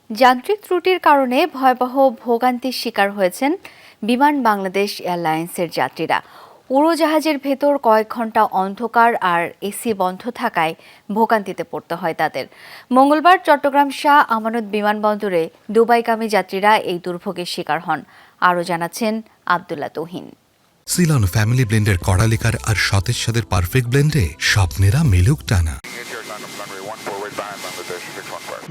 যান্ত্রিক ত্রুটির কারণে ভয়াবহ ভোগান্তির শিকার হয়েছেন বিমান বাংলাদেশ এয়ারলাইন্সের যাত্রীরা। উড়োজাহাজের ভেতর কয়েক ঘন্টা অন্ধকার আর এসি বন্ধ থাকায় ভোগান্তিতে পড়তে হয় তাদের। মঙ্গলবার চট্টগ্রাম শাহ আমানত বিমানবন্দরে দুবাইগামী যাত্রীরা এই দুর্ভোগের শিকার হন। আরও জানাচ্ছেন আব্দুল্লাহ তুহিন। সিলন ফ্যামিলি ব্লেন্ডের কড়ালিকার আর সতেজ স্বাদের পারফেক্ট ব্লেন্ডে স্বপ্নেরা মেলুক টানা।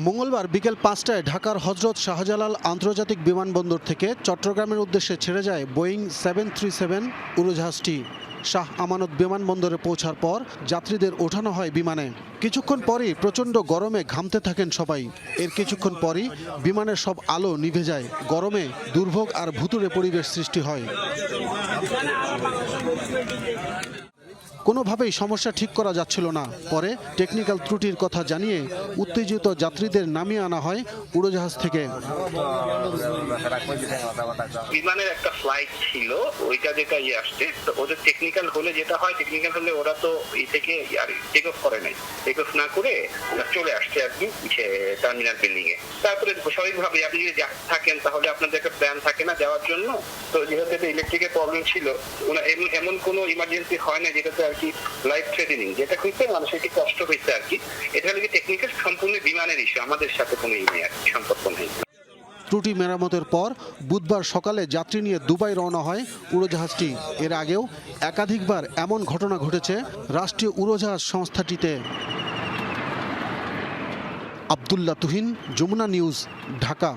মঙ্গলবার বিকেল 5টায় ঢাকার হযরত শাহজালাল আন্তর্জাতিক বিমানবন্দর থেকে চট্টগ্রামের উদ্দেশ্যে ছেড়ে যায় বোয়িং 737 উড়োজাহাজটি। শাহ আমানত বিমানবন্দরে পৌঁছার পর যাত্রীদের ওঠানো হয় বিমানে। কিছুক্ষণ পরই প্রচণ্ড গরমে ঘামতে থাকেন সবাই। এর কিছুক্ষণ পরই বিমানের সব আলো নিভে যায়। গরমে দুর্ভোগ আর ভুতুড়ে পরিবেশ সৃষ্টি হয়। কোনোভাবেই সমস্যা ঠিক করা যাচ্ছিল না। পরে টেকনিক্যাল ত্রুটির কথা জানিয়ে উত্তেজিত যাত্রীদের নামিয়ে আনা হয় উড়োজাহাজ থেকে। বিমানের একটা ফ্লাইট ছিল, ওইটা যেটা আসছে, ওদের টেকনিক্যাল হলে যেটা হয়, টেকনিক্যাল হলে ওরা তো এই থেকে টেক অফ করে নাই, টেক অফ না করে চলে আসছে আর কি টার্মিনাল বিল্ডিং এ। তারপরে স্বাভাবিকভাবে আপনি যদি থাকেন তাহলে আপনাদের একটা প্ল্যান থাকে না যাওয়ার জন্য। তো যেহেতু ইলেকট্রিকের প্রবলেম ছিল, এমন কোনো ইমার্জেন্সি হয় না যেটাতে আর কি লাইফ থ্রেটেনিং, যেটা হইতে মানুষের কি কষ্ট হইতে আর কি। এটা হলে টেকনিক্যাল সম্পূর্ণ বিমানের ইস্যু, আমাদের সাথে কোনো সম্পর্ক নেই। ত্রুটি মেরামতের পর বুধবার সকালে যাত্রী নিয়ে দুবাই রওনা হয় উড়োজাহাজটি। এর আগেও একাধিকবার এমন ঘটনা ঘটেছে রাষ্ট্রীয় উড়োজাহাজ সংস্থাটিতে। আব্দুল্লাহ তুহিন, যমুনা নিউজ, ঢাকা।